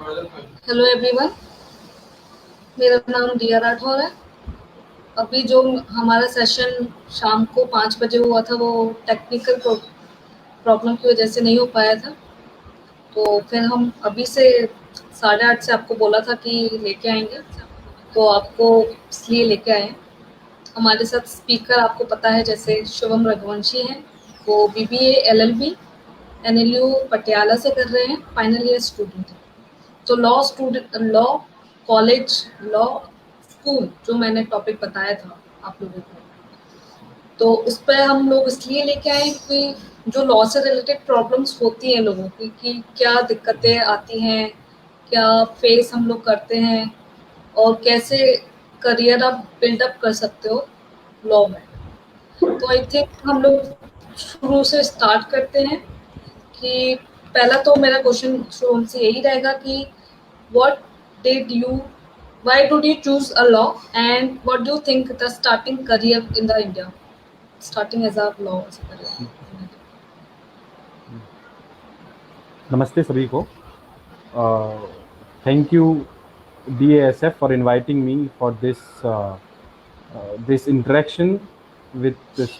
Hello everyone, मेरा नाम रिया राठौर है। अभी जो हमारा सेशन शाम को 5 बजे हुआ था वो टेक्निकल प्रॉब्लम की वजह से नहीं हो पाया था। तो फिर हम अभी से 8:30 से आपको बोला था कि लेके आएंगे, तो आपको इसलिए लेके आए हैं। हमारे साथ स्पीकर आपको पता है, जैसे शुभम रघुवंशी हैं। वो बीबीए एलएलबी एनएलयू पटियाला से कर रहे हैं, फाइनल ईयर स्टूडेंट हैं। तो लॉ कॉलेज, लॉ स्कूल जो मैंने टॉपिक बताया था आप लोगों को, तो उस पर हम लोग इसलिए लेके आए कि जो लॉ से रिलेटेड प्रॉब्लम्स होती हैं लोगों की, कि क्या दिक्कतें आती हैं, क्या फेस हम लोग करते हैं, और कैसे करियर आप बिल्डअप कर सकते हो लॉ में। तो आई थिंक हम लोग शुरू से स्टार्ट करते हैं कि पहला तो मेरा क्वेश्चन शुरू से यही रहेगा कि what did you why did you choose a law, and what do you think the starting career in the India, starting as a law as a career in India? नमस्ते सभी को। Thank you DASF for inviting me for this interaction with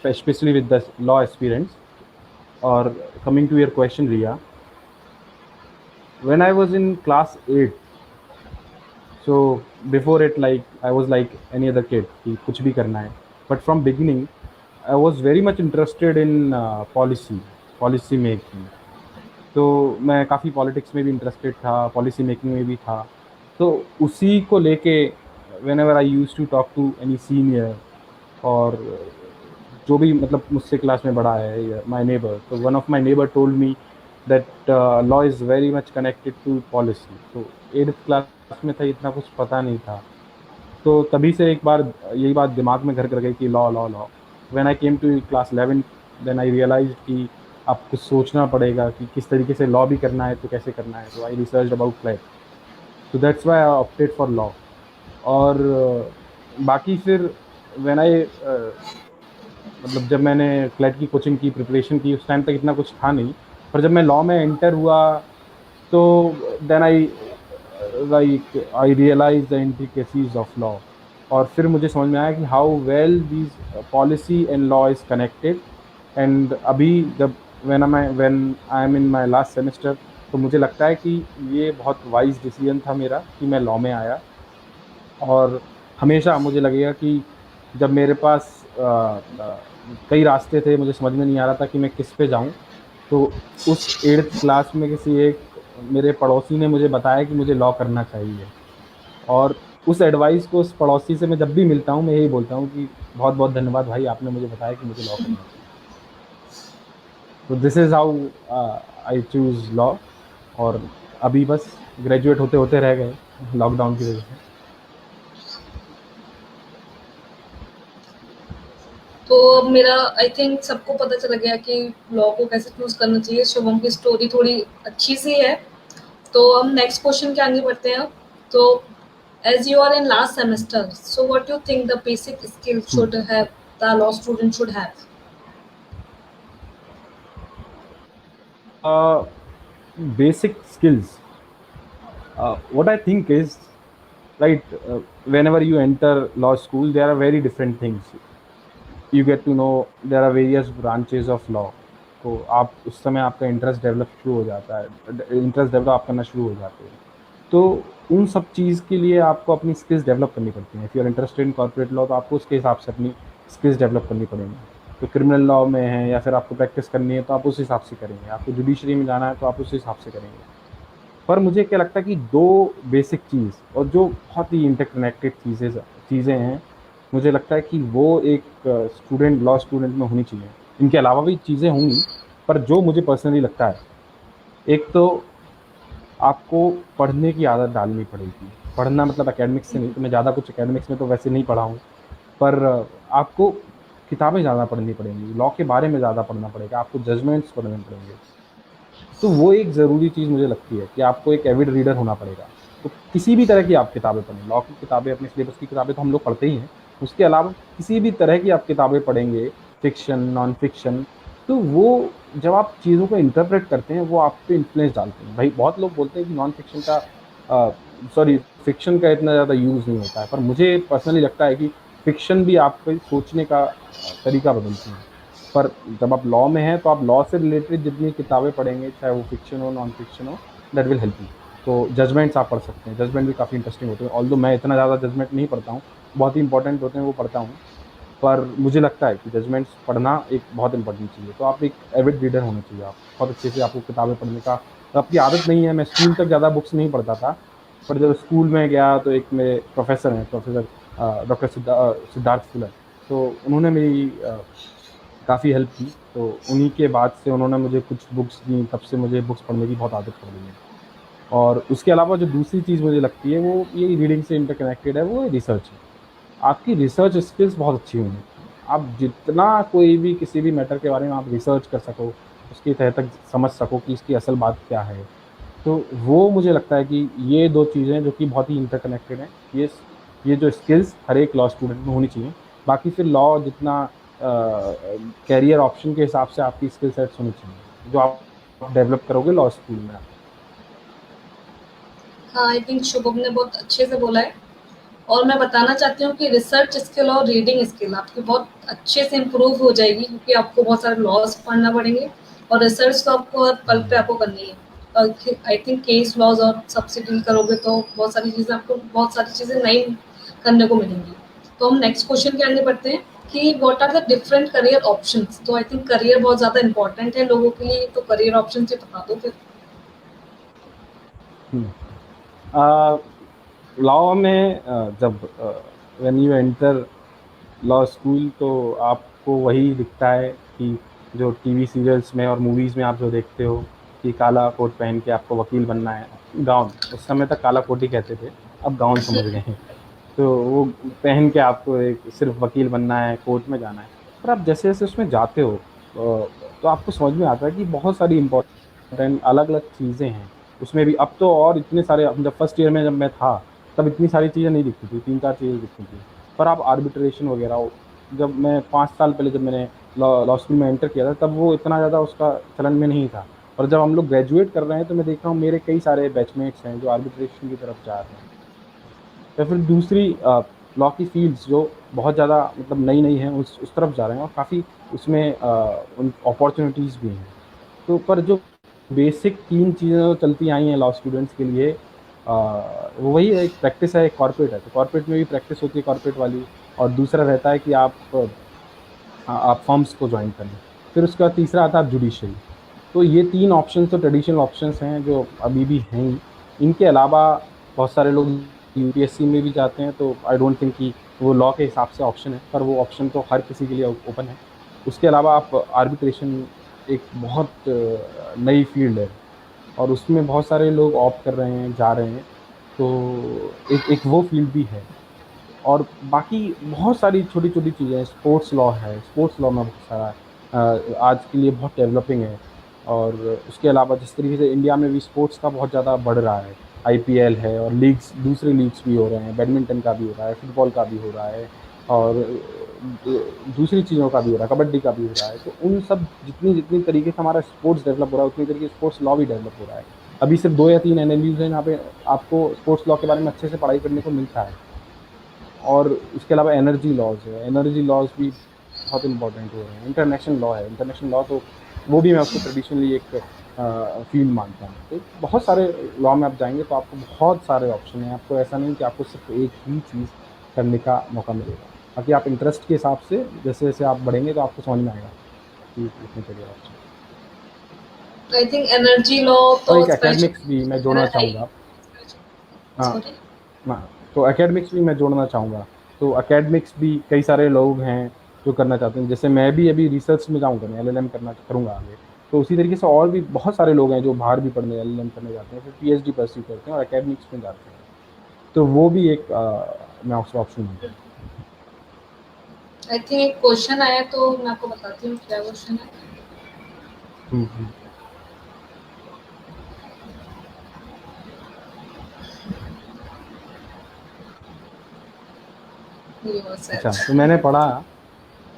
especially with the law aspirants. Or coming to your question, Riya, when I was in class 8, so before it, like I was like any other kid कि कुछ भी करना है, but from beginning I was very much interested in policy making. तो मैं काफ़ी politics में भी इंटरेस्टेड था, पॉलिसी मेकिंग में भी था। तो उसी को लेके whenever I used to talk to any senior, और जो भी मतलब मुझसे क्लास में बड़ा है या माय नेबर, तो one of my neighbour told me that law is very much connected to policy. तो 8th क्लास में था, इतना कुछ पता नहीं था। तो तभी से एक बार यही बात दिमाग में घर कर गई कि law law law. When I came to class 11 then I realised कि आपको सोचना पड़ेगा कि किस तरीके से लॉ भी करना है, तो कैसे करना है। तो आई रिसर्च अबाउट क्लैट, तो that's why I opted for law. और बाकी फिर व्हेन आई मतलब जब मैंने क्लैट की कोचिंग की, प्रिपरेशन की, उस टाइम तक इतना कुछ था नहीं। पर जब मैं लॉ में एंटर हुआ तो then I realise the intricacies of law. और फिर मुझे समझ में आया कि how well these policy and law is connected. And अभी जब when I am in my last semester, तो मुझे लगता है कि ये बहुत वाइज डिसीजन था मेरा कि मैं लॉ में आया। और हमेशा मुझे लगेगा कि जब मेरे पास कई रास्ते थे, मुझे समझ में नहीं आ रहा था कि मैं किस पे जाऊं, तो उस 8th क्लास में किसी एक मेरे पड़ोसी ने मुझे बताया कि मुझे लॉ करना चाहिए। और उस एडवाइस को उस पड़ोसी से मैं जब भी मिलता हूँ, मैं यही बोलता हूँ कि बहुत बहुत धन्यवाद भाई, आपने मुझे बताया कि मुझे लॉ करना चाहिए। तो this is how I choose law. और अभी बस ग्रेजुएट होते होते रह गए लॉकडाउन की वजह से। तो अब मेरा आई थिंक सबको पता चला गया कि लॉ को कैसे चूज करना चाहिए। शुभम की स्टोरी थोड़ी अच्छी सी है। तो हम नेक्स्ट क्वेश्चन के आगे बढ़ते हैं। तो as you are in last semester, so what do you think the basic skill should have, the law student should have? Basic skills. What I think is, right, whenever you enter law school, there are very different things. You get to know there are various branches of law. तो आप उस समय आपका interest develop शुरू हो जाता है, interest develop आप करना शुरू हो जाते हैं। तो उन सब चीज़ के लिए आपको अपनी स्किल्स डेवलप करनी पड़ती हैं। If you are interested in corporate law, तो आपको उसके हिसाब से अपनी स्किल्स डेवलप करनी पड़ेंगी। तो क्रिमिनल लॉ में है या फिर आपको प्रैक्टिस करनी है, तो आप उस हिसाब से करेंगे। आपको जुडिशरी में जाना है, तो आप उस हिसाब से करेंगे। पर मुझे क्या लगता है कि दो बेसिक चीज़, और जो बहुत ही इंटरकनेक्टेड चीज़ें हैं, मुझे लगता है कि वो एक लॉ स्टूडेंट में होनी चाहिए। इनके अलावा भी चीज़ें होंगी, पर जो मुझे पर्सनली लगता है, एक तो आपको पढ़ने की आदत डालनी पड़ेगी। पढ़ना मतलब एकेडमिक्स से नहीं, तो मैं ज़्यादा कुछ एकेडमिक्स में तो वैसे नहीं पढ़ा हूँ, पर आपको किताबें ज़्यादा पढ़नी पड़ेंगी, लॉ के बारे में ज़्यादा पढ़ना पड़ेगा, आपको जजमेंट्स पढ़ने पड़ेंगे। तो वो एक ज़रूरी चीज़ मुझे लगती है कि आपको एक एविड रीडर होना पड़ेगा। तो किसी भी तरह की आप किताबें पढ़ें, लॉ की किताबें, अपने सिलेबस की किताबें तो हम लोग पढ़ते ही हैं, उसके अलावा किसी भी तरह की आप किताबें पढ़ेंगे, फ़िक्शन, नॉन फ़िक्शन, तो वो जब आप चीज़ों को इंटरप्रेट करते हैं, वो आप पे इन्फ्लुएंस डालते हैं। भाई बहुत लोग बोलते हैं कि नॉन फ़िक्शन का सॉरी, फिक्शन का इतना ज़्यादा यूज़ नहीं होता है, पर मुझे पर्सनली लगता है कि फिक्शन भी आपके सोचने का तरीका बदलती हैं। पर जब आप लॉ में हैं, तो आप लॉ से रिलेटेड जितनी किताबें पढ़ेंगे, चाहे वो फिक्शन हो, नॉन फिक्शन हो, दैट विल हेल्प यू। तो जजमेंट्स आप पढ़ सकते हैं, जजमेंट भी काफ़ी इंटरेस्टिंग होते हैं। ऑल्दो मैं इतना ज़्यादा जजमेंट नहीं पढ़ता हूँ, बहुत ही इंपॉर्टेंट होते हैं वो पढ़ता हूँ, पर मुझे लगता है कि जजमेंट्स पढ़ना एक बहुत इंपॉर्टेंट चीज़ है। तो आप एक एविड रीडर होने चाहिए, आप बहुत अच्छे से, आपको किताबें पढ़ने का तो आपकी आदत नहीं है। मैं स्कूल तक ज़्यादा बुक्स नहीं पढ़ता था, पर जब स्कूल में गया तो एक मेरे प्रोफेसर हैं, प्रोफेसर डॉक्टर सिद्धार्थ फुलर, तो उन्होंने मेरी काफ़ी हेल्प की। तो उन्हीं के बाद से उन्होंने मुझे कुछ बुक्स दी, तब से मुझे बुक्स पढ़ने की बहुत आदत पड़ गई है। और उसके अलावा जो दूसरी चीज़ मुझे लगती है, वो ये रीडिंग से इंटरकनेक्टेड है, वो है रिसर्च। आपकी रिसर्च स्किल्स बहुत अच्छी होनी चाहिए। आप जितना कोई भी किसी भी मैटर के बारे में आप रिसर्च कर सको, उसकी तह तक समझ सको कि इसकी असल बात क्या है, तो वो मुझे लगता है कि ये 2 चीज़ें जो कि बहुत ही इंटरकनेक्टेड हैं, ये जो स्किल्स हर एक लॉ स्टूडेंट में होनी चाहिए। बाकी फिर लॉ जितना करियर ऑप्शन के हिसाब से आपकी स्किल सेट्स होनी चाहिए, जो आप डेवलप करोगे लॉ स्कूल में। हाँ, आई थिंक शुभम ने बहुत अच्छे से बोला है। और मैं बताना चाहती हूँ कि रिसर्च स्किल और रीडिंग स्किल आपकी बहुत अच्छे से इम्प्रूव हो जाएगी, क्योंकि आपको बहुत सारे लॉज पढ़ना पड़ेंगे और रिसर्च तो आपको हर पल पे आपको करनी है। और आई थिंक केस लॉज और सबसे डील करोगे तो बहुत सारी चीज़ें नई करने को मिलेंगी। तो हम नेक्स्ट क्वेश्चन के आगे बढ़ते हैं कि what are the different career options. तो आई थिंक करियर बहुत ज़्यादा इंपॉर्टेंट है लोगों के लिए, तो करियर ऑप्शन से बता दो फिर। लॉ में जब when you enter law school, तो आपको वही दिखता है कि जो टीवी सीरियल्स में और मूवीज़ में आप जो देखते हो कि काला कोट पहन के आपको वकील बनना है। गाउन, उस समय तक काला कोट ही कहते थे, अब गाउन समझ गए हैं। तो वो पहन के आपको एक सिर्फ वकील बनना है, कोर्ट में जाना है। पर आप जैसे जैसे उसमें जाते हो, तो आपको समझ में आता है कि बहुत सारी इम्पोर्टेंट अलग अलग चीज़ें हैं उसमें भी। अब तो और इतने सारे, अब जब फर्स्ट ईयर में जब मैं था, तब इतनी सारी चीज़ें नहीं दिखती थी, 3-4 चीज़ें दिखती थी। पर आप आर्बिट्रेशन वगैरह, जब मैं 5 साल पहले जब मैंने लॉ स्कूल में एंटर किया था, तब वो इतना ज़्यादा उसका चलन में नहीं था। और जब हम लोग ग्रेजुएट कर रहे हैं, तो मैं देख रहा हूँ मेरे कई सारे बैचमेट्स हैं जो आर्बिट्रेशन की तरफ जा रहे हैं। या फिर दूसरी लॉ की फील्ड्स जो बहुत ज़्यादा मतलब नई-नई हैं, उस तरफ जा रहे हैं, और काफ़ी उसमें उन अपॉर्च्युनिटीज़ भी हैं। तो पर जो बेसिक 3 चीज़ें जो चलती आई हैं लॉ स्टूडेंट्स के लिए, वो वही है, एक प्रैक्टिस है, एक कॉर्पोरेट है। तो कॉर्पोरेट में भी प्रैक्टिस होती है कॉर्पोरेट वाली, और दूसरा रहता है कि आप फर्म्स को जॉइन करें। फिर उसके बाद तीसरा आता है जुडिशरी। तो ये 3 ऑप्शंस तो ट्रेडिशनल ऑप्शंस हैं जो अभी भी हैं ही। इनके अलावा बहुत सारे लोग यूपीएससी में भी जाते हैं, तो आई डोंट थिंक कि वो लॉ के हिसाब से ऑप्शन है, पर वो ऑप्शन तो हर किसी के लिए ओपन है। उसके अलावा आप आर्बिट्रेशन, एक बहुत नई फील्ड है, और उसमें बहुत सारे लोग ऑप्ट कर रहे हैं, जा रहे हैं। तो एक एक वो फील्ड भी है। और बाकी बहुत सारी छोटी-छोटी चीज़ें हैं, स्पोर्ट्स लॉ है, स्पोर्ट्स लॉ में बहुत सारा आज के लिए बहुत डेवलपिंग है। और उसके अलावा जिस तरीके से इंडिया में भी स्पोर्ट्स का बहुत ज़्यादा बढ़ रहा है, आईपीएल है, और लीग्स, दूसरे लीग्स भी हो रहे हैं, बैडमिंटन का भी हो रहा है, फुटबॉल का भी हो रहा है, और दूसरी चीज़ों का भी हो रहा है, कबड्डी का भी हो रहा है। तो उन सब जितनी जितनी तरीके से हमारा स्पोर्ट्स डेवलप हो रहा है, उतनी तरीके से स्पोर्ट्स लॉ भी डेवलप हो रहा है। अभी सिर्फ 2 या 3 एनएलयूज़ हैं जहाँ पे आपको स्पोर्ट्स लॉ के बारे में अच्छे से पढ़ाई करने को मिलता है। और उसके अलावा एनर्जी लॉज़ है, एनर्जी लॉज़ भी बहुत इम्पोर्टेंट हो रहे हैं। इंटरनेशनल लॉ है, इंटरनेशनल लॉ तो वो भी मैं उसको ट्रेडिशनली एक फ़ील्ड मानता हूँ। तो बहुत सारे लॉ में आप जाएँगे तो आपको बहुत सारे ऑप्शन हैं, आपको ऐसा नहीं कि आपको सिर्फ़ एक ही चीज़ करने का मौका मिलेगा। बाकी आप इंटरेस्ट के हिसाब से जैसे-जैसे आप बढ़ेंगे, तो आपको समझ में आएगा कि कितने career option. I think energy law और तो एक एकेडमिक्स भी मैं जोड़ना चाहूँगा। हाँ, सॉरी। हाँ, तो एकेडमिक्स भी मैं जोड़ना चाहूँगा। तो एकेडमिक्स भी कई सारे लोग हैं जो करना चाहते हैं। जैसे मैं भी अभी रिसर्च में जाऊँगा, मैं एलएलएम करूँगा आगे। तो उसी तरीके से और भी बहुत सारे लोग हैं जो बाहर भी पढ़ने एलएलएम करने जाते हैं, फिर पीएचडी परस्यू करते हैं और एकेडमिक्स में जाते हैं। तो वो भी एक मैं उसका ऑप्शन मानता हूँ। आई थिंक एक क्वेश्चन आया, तो मैं आपको बताती हूँ क्या क्वेश्चन है। हुँ, हुँ। ये वो अच्छा, सर्च। तो मैंने पढ़ा,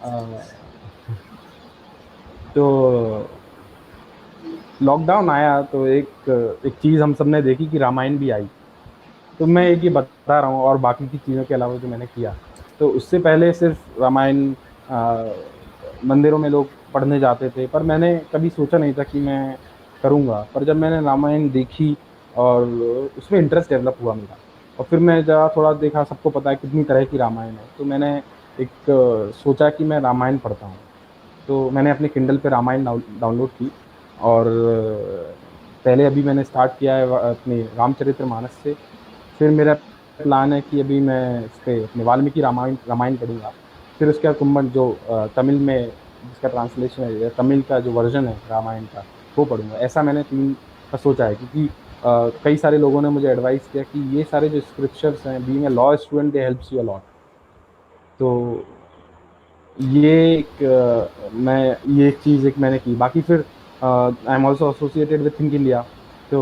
अ, तो लॉकडाउन आया तो एक एक चीज़ हम सबने देखी कि रामायण भी आई। तो मैं एक ये बता रहा हूँ, और बाकी की चीज़ों के अलावा जो मैंने किया, तो उससे पहले सिर्फ रामायण मंदिरों में लोग पढ़ने जाते थे, पर मैंने कभी सोचा नहीं था कि मैं करूँगा। पर जब मैंने रामायण देखी और उसमें इंटरेस्ट डेवलप हुआ मेरा, और फिर मैं जहाँ थोड़ा देखा, सबको पता है कितनी तरह की रामायण है, तो मैंने एक सोचा कि मैं रामायण पढ़ता हूँ। तो मैंने अपने किंडल पे रामायण डाउनलोड की, और पहले अभी मैंने स्टार्ट किया है अपने रामचरितमानस से। फिर मेरा प्लान है कि अभी मैं इस पे अपने वाल्मीकि रामायण रामायण पढ़ूँगा। फिर उसके बाद कुम्भन जो तमिल में जिसका ट्रांसलेशन है, या तमिल का जो वर्ज़न है रामायण का, वो पढ़ूँगा। ऐसा मैंने 3 का सोचा है, क्योंकि कई सारे लोगों ने मुझे एडवाइस किया कि ये सारे जो स्क्रिप्चर्स हैं, being a law student, they helps you a lot. तो ये एक ये एक चीज़ एक मैंने की। बाकी फिर I am also associated with think India. तो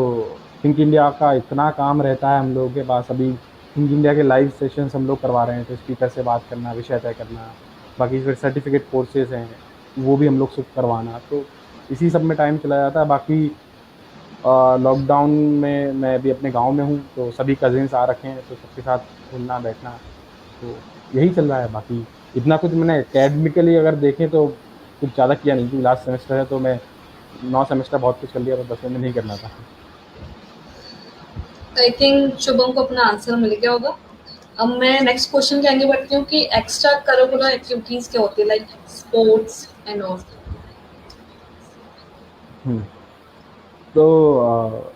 थिंक इंडिया का इतना काम रहता है हम लोगों के पास। अभी थिंक इंडिया के लाइव सेशंस हम लोग करवा रहे हैं, तो स्पीकर से बात करना, विषय तय करना। बाकी फिर सर्टिफिकेट कोर्सेज हैं, वो भी हम लोग से करवाना। तो इसी सब में टाइम चला जाता है। बाकी लॉकडाउन में मैं अभी अपने गांव में हूँ, तो सभी कजिन्स आ रखे हैं, तो सबके साथ घूमना बैठना, तो यही चल रहा है। बाकी इतना कुछ मैंने एकेडमिकली अगर देखें तो कुछ ज़्यादा किया नहीं, क्योंकि लास्ट सेमेस्टर है, तो मैं 9 सेमेस्टर बहुत कुछ कर लिया, पर 10वें में नहीं करना था। आई थिंक शुभम को अपना आंसर मिल गया होगा। अब मैं नेक्स्ट क्वेश्चन के आगे बढ़ती हूँ कि एक्स्ट्रा करिकुलर एक्टिविटीज क्या होती है, लाइक स्पोर्ट्स एंड ऑल। हुँ। तो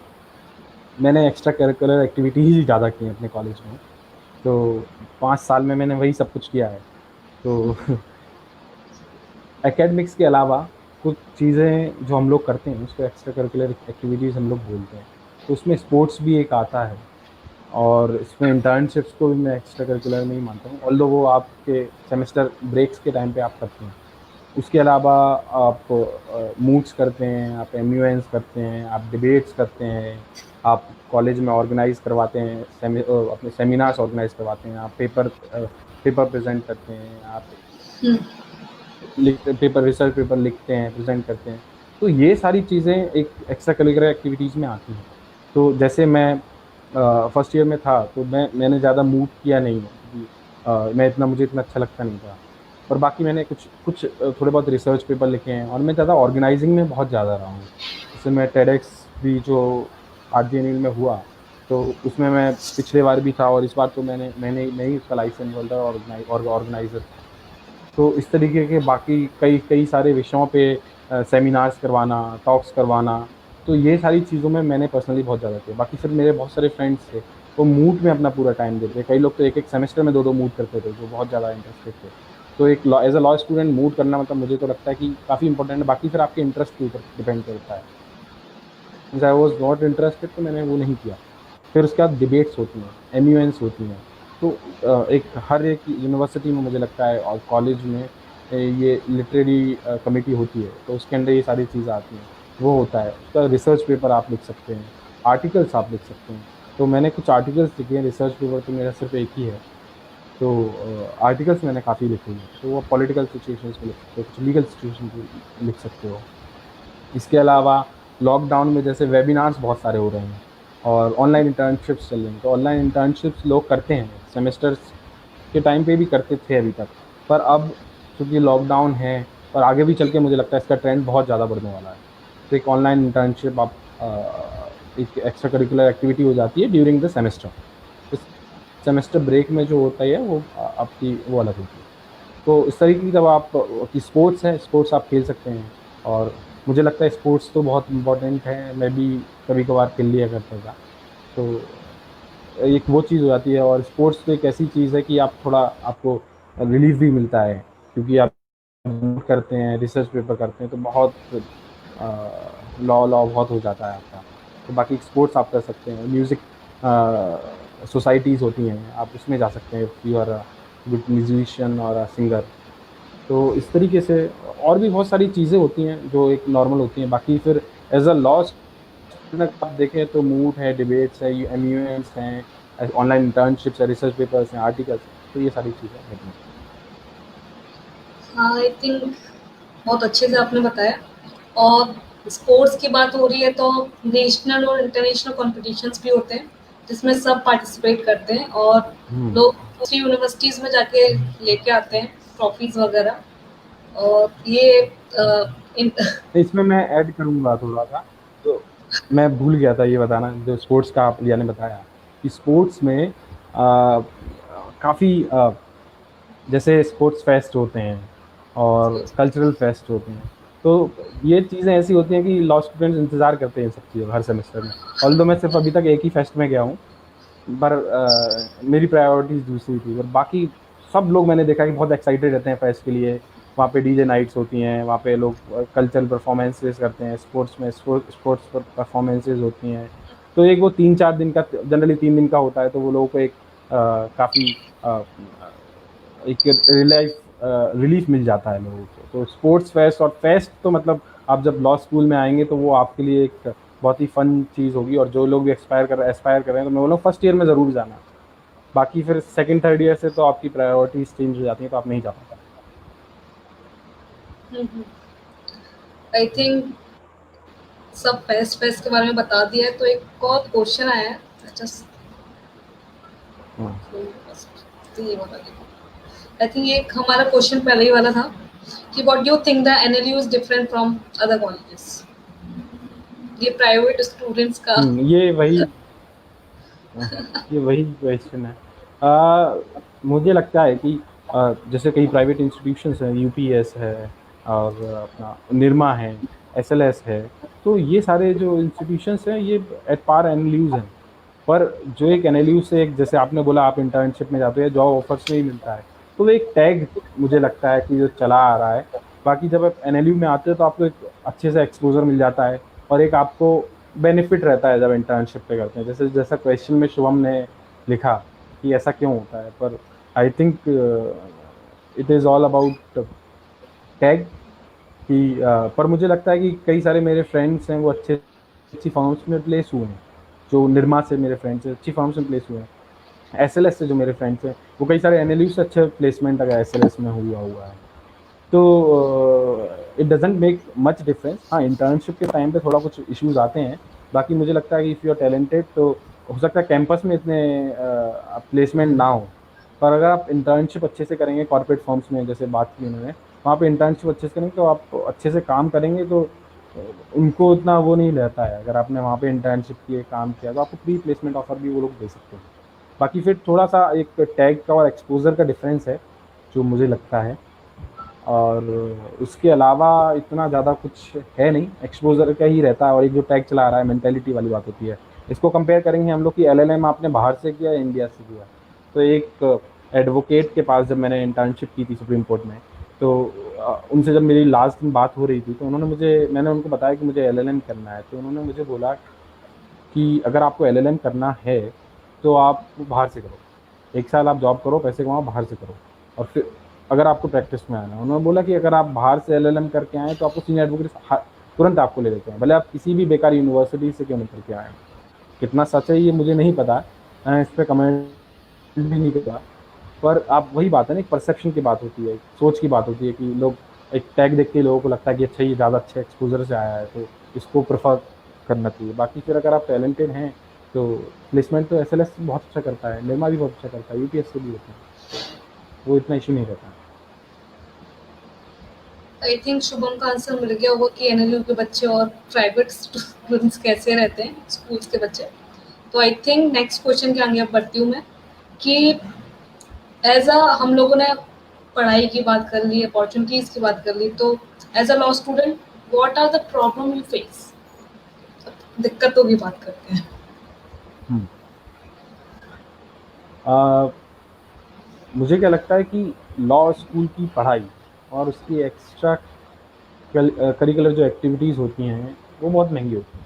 मैंने एक्स्ट्रा करिकुलर एक्टिविटीज़ ही ज़्यादा की हैं अपने कॉलेज में। तो 5 साल में मैंने वही सब कुछ किया है। तो एकेडमिक्स के अलावा कुछ चीज़ें जो हम लोग करते हैं, उसको एक्स्ट्रा करिकुलर एक्टिविटीज़ हम लोग बोलते हैं। तो उसमें स्पोर्ट्स भी एक आता है, और इसमें इंटर्नशिप्स को भी मैं एक्स्ट्रा करिकुलर में ही मानता हूँ, ऑल्दो वो आपके सेमेस्टर ब्रेक्स के टाइम पे आप करते हैं। उसके अलावा आप मूव्स करते हैं, आप एमयूएन्स करते हैं, आप डिबेट्स करते हैं, आप कॉलेज में ऑर्गेनाइज़ करवाते हैं, अपने सेमिनार्स ऑर्गेनाइज़ करवाते हैं, आप पेपर प्रेज़ेंट करते हैं, आप पेपर रिसर्च पेपर लिखते हैं, प्रेज़ेंट करते हैं। तो ये सारी चीज़ें एक एक्स्ट्रा करिकुलर एक्टिविटीज़ में आती हैं। तो जैसे मैं फर्स्ट ईयर में था, तो मैंने ज़्यादा मूव किया नहीं है, क्योंकि मुझे इतना अच्छा लगता नहीं था। पर बाकी मैंने कुछ कुछ थोड़े बहुत रिसर्च पेपर लिखे हैं, और मैं ज़्यादा ऑर्गेनाइज़िंग में बहुत ज़्यादा रहा हूँ। जैसे मैं टेडएक्स भी जो आरजीएनएल में हुआ, तो उसमें मैं पिछले बार भी था, और इस बार तो मैं ही उसका लाइसेंस होल्डर और ऑर्गेनाइज़र था। तो इस तरीके के बाकी कई कई सारे विषयों पे सेमिनार्स करवाना, टॉक्स करवाना, तो ये सारी चीज़ों में मैंने पर्सनली बहुत ज़्यादा किया। बाकी फिर मेरे बहुत सारे फ्रेंड्स थे, वो मूट में अपना पूरा टाइम देते थे। कई लोग तो एक-एक सेमेस्टर में 2-2 मूट करते थे, जो बहुत ज़्यादा इंटरेस्टेड थे। तो एक law as a law student moot करना, मतलब मुझे तो लगता है कि काफ़ी इम्पोर्टेंट है। बाकी फिर आपके इंटरेस्ट के ऊपर डिपेंड करता है। Since I was not interested, तो मैंने वो नहीं किया। फिर उसके बाद डिबेट्स होती हैं, एमयूएन्स होती हैं। तो एक हर एक यूनिवर्सिटी में मुझे लगता है, और कॉलेज में ये लिटरेरी कमिटी होती है, तो उसके अंदर ये सारी चीज़ें आती हैं। वो होता है, उसका रिसर्च पेपर आप लिख सकते हैं, आर्टिकल्स आप लिख सकते हैं। तो मैंने कुछ आर्टिकल्स लिखे हैं, रिसर्च पेपर तो मेरा सिर्फ़ एक ही है। तो आर्टिकल्स मैंने काफ़ी लिखे हैं, तो वो पॉलिटिकल सिचुएशंस पे लिख सकते हो, कुछ लीगल सिचुएशन पे लिख सकते हो। इसके अलावा लॉकडाउन में जैसे वेबिनार्स बहुत सारे हो रहे हैं, और ऑनलाइन इंटर्नशिप्स चल रही हैं, तो ऑनलाइन इंटर्नशिप्स लोग करते हैं, सेमेस्टर्स के टाइम पे भी करते थे अभी तक। पर अब चूँकि लॉकडाउन है, और आगे भी चल के मुझे लगता है इसका ट्रेंड बहुत ज़्यादा बढ़ने वाला है। तो एक ऑनलाइन इंटर्नशिप आप एक एक्स्ट्रा करिकुलर एक्टिविटी हो जाती है ड्यूरिंग द सेमेस्टर। इस सेमेस्टर ब्रेक में जो होता है वो आपकी वो अलग होती है। तो इस तरीके की जब आप कि स्पोर्ट्स है, स्पोर्ट्स आप खेल सकते हैं, और मुझे लगता है स्पोर्ट्स तो बहुत इम्पोर्टेंट है। मैं भी कभी-कभार खेल लिया करता था। तो एक वो चीज़ हो जाती है, और स्पोर्ट्स तो एक ऐसी चीज़ है कि आप थोड़ा आपको रिलीफ़ भी मिलता है, क्योंकि आप नोट करते हैं, रिसर्च पेपर करते हैं, तो बहुत लॉ लॉ बहुत हो जाता है आपका। तो बाकी स्पोर्ट्स आप कर सकते हैं, म्यूज़िक सोसाइटीज़ होती हैं, आप उसमें जा सकते हैं if you are a good musician और अ सिंगर। तो इस तरीके से और भी बहुत सारी चीज़ें होती हैं जो एक नॉर्मल होती हैं। बाकी फिर एज़ अ लॉ स्टूडेंट आप देखें तो मूट है, डिबेट्स है, एमयूएन्स हैं, ऑनलाइन इंटर्नशिप्स है, रिसर्च पेपर्स हैं, आर्टिकल्स हैं, तो ये सारी चीज़ें हैं। हाँ, आई थिंक बहुत अच्छे से आपने बताया। और स्पोर्ट्स की बात हो रही है तो नेशनल और इंटरनेशनल कॉम्पिटिशन्स भी होते हैं। जिसमें सब पार्टिसिपेट करते हैं और लोग दूसरी यूनिवर्सिटीज़ में जाके लेके आते हैं ट्रॉफीज वगैरह। और ये इसमें मैं ऐड करूंगा थोड़ा सा। तो मैं भूल गया था ये बताना, जो स्पोर्ट्स का आप लिया ने बताया कि स्पोर्ट्स में काफ़ी जैसे स्पोर्ट्स फेस्ट होते हैं और कल्चरल फेस्ट होते हैं, तो ये चीज़ें ऐसी होती हैं कि लॉ स्टूडेंट्स इंतज़ार करते हैं इन सब चीज़ों हर सेमेस्टर में। ऑल्दो मैं सिर्फ अभी तक एक ही फेस्ट में गया हूँ, पर मेरी प्रायोरिटीज़ दूसरी थी। और बाकी सब लोग मैंने देखा कि बहुत एक्साइटेड रहते हैं फेस्ट के लिए। वहाँ पे डीजे नाइट्स होती हैं, वहाँ पे लोग कल्चरल परफॉर्मेंसेस करते हैं, स्पोर्ट्स में स्पोर्ट्स परफॉर्मेंसेस होती हैं। तो एक वो 3-4 दिन का, जनरली 3 दिन का होता है, तो वो लोगों को एक काफ़ी एक रिलीफ मिल जाता है लोगों को। तो स्पोर्ट्स फेस्ट और फेस्ट तो मतलब आप जब लॉ स्कूल में आएंगे तो वो आपके लिए एक बहुत ही फन चीज़ होगी। और जो लोग भी एस्पायर कर रहे हैं तो मैं बोलूँ फर्स्ट ईयर में ज़रूर जाना। बाकी फिर सेकंड थर्ड ईयर से तो आपकी प्रायोरिटीज चेंज हो जाती हैं, तो आप नहीं जा पाते। आई थिंक सब फेस्ट फेस्ट के बारे में बता दिया है। तो एक और क्वेश्चन आया है, जस्ट तो ये वाला देखो। आई थिंक ये हमारा क्वेश्चन पहले ही वाला था कि what do you think the NLU is different from other colleges. ये प्राइवेट स्टूडेंट्स का ये वही क्वेश्चन है। मुझे लगता है कि जैसे कई प्राइवेट इंस्टीट्यूशंस हैं, यूपीएस है और अपना निरमा है, एसएलएस है, तो ये सारे जो इंस्टीट्यूशंस हैं ये एट पार एनएलयूज हैं। पर जो एक एनएलयू से एक, जैसे आपने बोला आप इंटर्नशिप में जाते हो, जॉब ऑफर्स में ही मिलता है, तो वो एक टैग मुझे लगता है कि जो चला आ रहा है। बाकी जब आप एनएलयू में आते हो तो आपको एक अच्छे से एक्सपोजर मिल जाता है और एक आपको बेनिफिट रहता है जब इंटर्नशिप पे करते हैं। जैसे जैसा क्वेश्चन में शुभम ने लिखा कि ऐसा क्यों होता है, पर I think it is all about tag कि पर मुझे लगता है कि कई सारे मेरे फ्रेंड्स हैं वो अच्छी फर्म्स में प्लेस हुए हैं। जो निरमा से मेरे फ्रेंड्स हैं अच्छी फर्म्स में प्लेस हुए हैं। एसएलएस से जो मेरे फ्रेंड्स हैं वो कई सारे एनएलयू से अच्छे प्लेसमेंट अगर एसएलएस में हुआ है। तो it doesn't make much difference. हाँ, इंटर्नशिप के टाइम पे थोड़ा कुछ इश्यूज आते हैं। बाकी मुझे लगता है कि इफ़ यू आर टैलेंटेड तो हो सकता है कैंपस में इतने प्लेसमेंट ना हो, पर अगर आप इंटर्नशिप अच्छे से करेंगे कॉर्पोरेट फर्म्स में, जैसे बात की उन्होंने, वहाँ पे इंटर्नशिप अच्छे से करेंगे तो आप अच्छे से काम करेंगे तो उनको उतना वो नहीं रहता है। अगर आपने वहाँ पे इंटर्नशिप किए, काम किया, तो आपको प्री प्लेसमेंट ऑफर भी वो लोग दे सकते हैं। बाकी फिर थोड़ा सा एक टैग का और एक्सपोजर का डिफरेंस है जो मुझे लगता है, और उसके अलावा इतना ज़्यादा कुछ है नहीं, एक्सपोजर का ही रहता है। और एक जो टैग चला रहा है, मेंटेलिटी वाली बात होती है। इसको कंपेयर करेंगे हम लोग कि एलएलएम आपने बाहर से किया या इंडिया से किया। तो एक एडवोकेट के पास जब मैंने इंटर्नशिप की थी सुप्रीम कोर्ट में, तो उनसे जब मेरी लास्ट दिन बात हो रही थी तो मैंने उनको बताया कि मुझे एलएलएम करना है। तो उन्होंने मुझे बोला कि अगर आपको एलएलएम करना है तो आप बाहर से करो, 1 साल आप जॉब करो, पैसे कमाओ, बाहर से करो, और फिर अगर आपको प्रैक्टिस में आना है। उन्होंने बोला कि अगर आप बाहर से एलएलएम करके आए तो आपको सीनियर एडवोकेट तुरंत आपको ले लेते हैं, भले आप किसी भी बेकार यूनिवर्सिटी से क्यों नहीं करके आए। कितना सच है ये मुझे नहीं पता, मैं इस पर कमेंट भी नहीं करता। पर आप वही बात है ना, एक परसेप्शन की बात होती है, सोच की बात होती है कि लोग एक टैग देख के लोगों को लगता है कि अच्छा ये ज़्यादा अच्छे एक्सपोजर से आया है तो इसको प्रेफर करना चाहिए। बाकी फिर अगर आप टैलेंटेड हैं तो प्लेसमेंट तो एसएलएस बहुत अच्छा करता है, निर्मा भी बहुत अच्छा करता है, यूपीएस से भी होता है, वो इतना इशू नहीं रहता। आई थिंक शुभम का आंसर मिल गया होगा कि एनएलयू के बच्चे और प्राइवेट स्टूडेंट्स कैसे रहते हैं, स्कूल्स के बच्चे। तो आई थिंक नेक्स्ट क्वेश्चन के आगे अब बढ़ती हूँ मैं कि एज अ हम लोगों ने पढ़ाई की बात कर ली, अपॉर्चुनिटीज की बात कर ली, तो as a law student what are the problem you face, दिक्कतों की बात करते हैं। मुझे क्या लगता है कि लॉ स्कूल की पढ़ाई और उसकी एक्स्ट्रा करिकुलर जो एक्टिविटीज़ होती हैं वो बहुत महंगी होती हैं।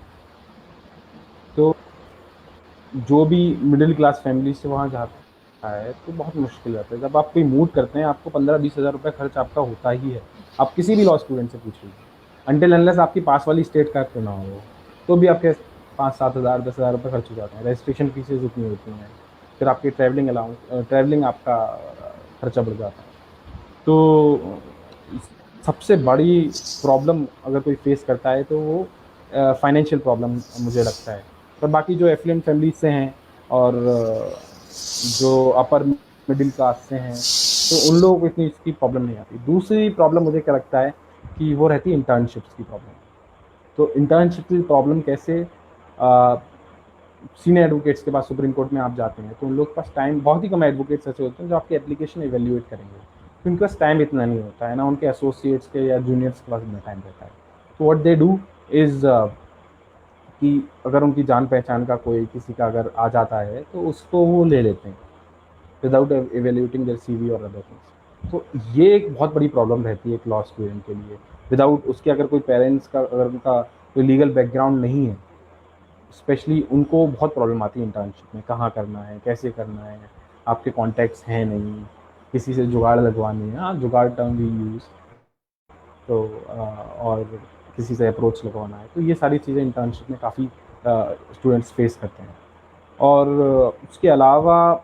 तो जो भी मिडिल क्लास फैमिली से वहाँ जाता है तो बहुत मुश्किल रहता है। जब आप कोई मूव करते हैं आपको 15-20 हज़ार रुपये खर्च आपका होता ही है। आप किसी भी लॉ स्टूडेंट से पूछ लीजिए, अनटिल अनलेस आपकी पास वाली स्टेट का क्यों ना हो, तो भी आपके 5-7 हज़ार 10 हज़ार रुपये खर्च हो जाते हैं। रजिस्ट्रेशन फीसेज उतनी होती हैं, फिर आपकी ट्रैवलिंग आपका खर्चा बढ़ जाता है। तो सबसे बड़ी प्रॉब्लम अगर कोई फेस करता है तो वो फाइनेंशियल प्रॉब्लम मुझे लगता है। पर बाकी जो एफ्लुएंट फैमिलीज से हैं और जो अपर मिडिल क्लास से हैं, तो उन लोगों को इतनी इसकी प्रॉब्लम नहीं आती। दूसरी प्रॉब्लम मुझे क्या लगता है कि वो रहती है इंटर्नशिप्स की प्रॉब्लम। तो इंटर्नशिप की प्रॉब्लम कैसे, सीनियर एडवोकेट्स के पास सुप्रीम कोर्ट में आप जाते हैं तो उन लोग के पास टाइम, बहुत ही कम एडवोकेट्स ऐसे होते हैं जो आपकी एप्लीकेशन इवेल्युएट करेंगे, तो उनके पास टाइम इतना नहीं होता है ना, उनके एसोसिएट्स के या जूनियर्स के पास इतना टाइम रहता है। तो व्हाट दे डू इज़ कि अगर उनकी जान पहचान का कोई किसी का अगर आ जाता है तो उसको वो ले लेते हैं विदाउट एवेल्यूटिंग देयर सीवी और अदर थिंग्स। तो ये एक बहुत बड़ी प्रॉब्लम रहती है एक लॉ स्टूडेंट के लिए। विदाउट उसके अगर कोई पेरेंट्स का, अगर उनका कोई लीगल बैकग्राउंड नहीं है, स्पेशली उनको बहुत प्रॉब्लम आती है इंटर्नशिप में, कहाँ करना है, कैसे करना है, आपके कॉन्टैक्ट्स हैं नहीं, किसी से जुगाड़ लगवानी है। हाँ, जुगाड़ टर्म वी यूज़, तो और किसी से अप्रोच लगवाना है, तो ये सारी चीज़ें इंटर्नशिप में काफ़ी स्टूडेंट्स फेस करते हैं। और उसके अलावा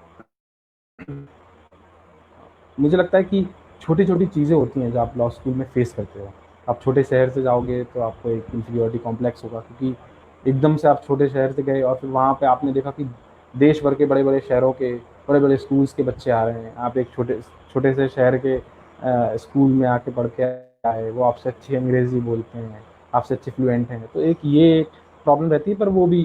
मुझे लगता है कि छोटी छोटी चीज़ें होती हैं जो आप लॉ स्कूल में फेस करते हो। आप छोटे शहर से जाओगे तो आपको एक इन्फीरियरिटी कॉम्प्लेक्स होगा, क्योंकि एकदम से आप छोटे शहर से गए और फिर वहाँ पे आपने देखा कि देश भर के बड़े बड़े शहरों के बड़े बड़े स्कूल्स के बच्चे आ रहे हैं। आप एक छोटे छोटे से शहर के स्कूल में आके पढ़ के आए, वो आपसे अच्छी अंग्रेज़ी बोलते हैं, आपसे अच्छे फ्लुएंट हैं, तो एक ये प्रॉब्लम रहती है। पर वो भी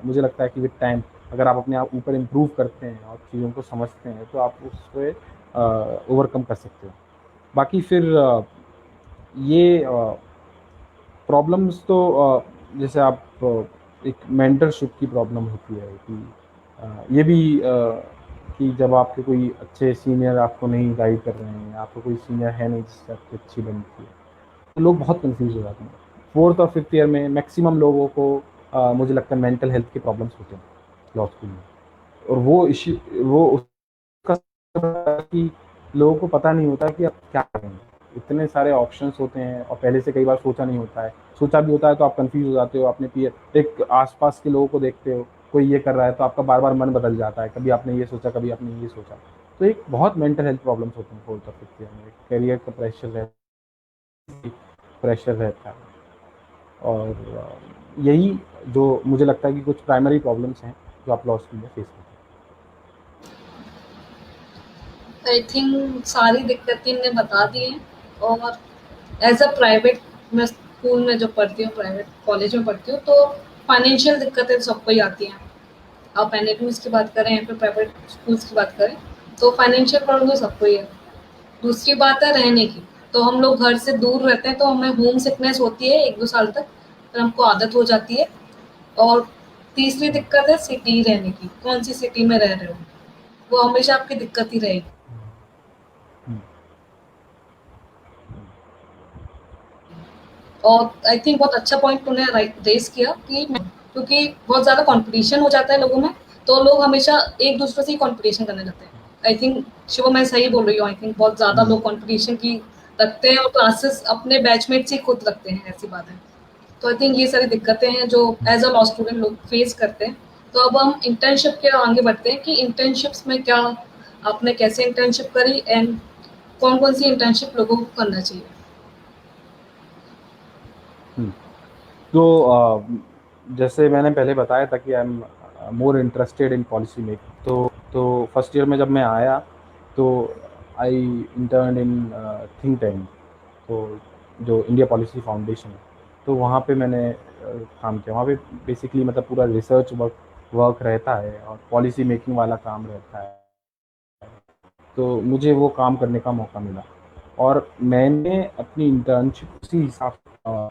मुझे लगता है कि विद टाइम अगर आप अपने आप ऊपर इम्प्रूव करते हैं और चीज़ों को समझते हैं तो आप उससे ओवरकम कर सकते हो। बाकी फिर ये प्रॉब्लम्स तो जैसे आप एक मेंटरशिप की प्रॉब्लम होती है कि ये भी कि जब आपके कोई अच्छे सीनियर आपको नहीं गाइड कर रहे हैं, आपको कोई सीनियर है नहीं जिससे आपकी अच्छी बनती है, तो लोग बहुत कंफ्यूज हो जाते हैं। 4th और 5th ईयर में मैक्सिमम लोगों को मुझे लगता है मेंटल हेल्थ के प्रॉब्लम्स होते हैं लॉ स्कूल में। और वो इश्यू, वो उसका कि लोगों को पता नहीं होता कि आप क्या करें। इतने सारे ऑप्शंस होते हैं और पहले से कई बार सोचा नहीं होता है, सोचा भी होता है तो आप कंफ्यूज हो जाते हो। अपने पीयर एक आसपास के लोगों को देखते हो, कोई ये कर रहा है तो आपका बार बार मन बदल जाता है, कभी आपने ये सोचा, कभी आपने ये सोचा। तो एक बहुत मेंटल हेल्थ प्रॉब्लम्स होते हैं 4th और 5th ईयर में। करियर का प्रेशर रहता है। और यही जो मुझे लगता है कि कुछ प्राइमरी प्रॉब्लम्स हैं जो आप लॉ स्कूल में फेस करते आई थिंक सारी दिक्कतें इनने बता दी हैं। और एज अ प्राइवेट, मैं स्कूल में जो पढ़ती हूँ, प्राइवेट कॉलेज में पढ़ती हूँ, तो फाइनेंशियल दिक्कतें तो सबको ही आती हैं। आप एनएडयूज़ की बात करें या फिर प्राइवेट स्कूल्स की बात करें, तो फाइनेंशियल प्रॉब्लम तो सबको ही है। दूसरी बात है रहने की, तो हम लोग घर से दूर रहते हैं तो हमें होम सिकनेस होती है 1-2 साल तक, फिर हमको आदत हो जाती है। और तीसरी दिक्कत है सिटी रहने की, कौन सी सिटी में रह रहे हो, वो हमेशा आपकी दिक्कत ही रहेगी। हैं। और आई थिंक बहुत अच्छा पॉइंट तूने रेस किया कि क्योंकि बहुत ज़्यादा कंपटीशन हो जाता है लोगों में, तो लोग हमेशा एक दूसरे से ही कंपटीशन करने लगते हैं। आई थिंक शिव, मैं सही बोल रही हूँ? आई थिंक बहुत ज़्यादा लोग कंपटीशन की रखते हैं और क्लासेस अपने बैचमेट से ही खुद रखते हैं, ऐसी बात है। तो आई थिंक ये सारी दिक्कतें हैं जो एज अ लॉ स्टूडेंट लोग फेस करते हैं। तो अब हम इंटर्नशिप के आगे बढ़ते हैं कि इंटर्नशिप्स में क्या, आपने कैसे इंटर्नशिप करी एंड कौन कौन सी इंटर्नशिप लोगों को करना चाहिए। तो जैसे मैंने पहले बताया था कि I am more interested in policy making. तो फर्स्ट ईयर में जब मैं आया तो I intern in think tank, तो जो इंडिया पॉलिसी फाउंडेशन है, तो वहाँ पे मैंने काम किया। वहाँ पे बेसिकली मतलब पूरा रिसर्च वर्क रहता है और पॉलिसी मेकिंग वाला काम रहता है। तो मुझे वो काम करने का मौका मिला और मैंने अपनी इंटर्नशिप उसी हिसाब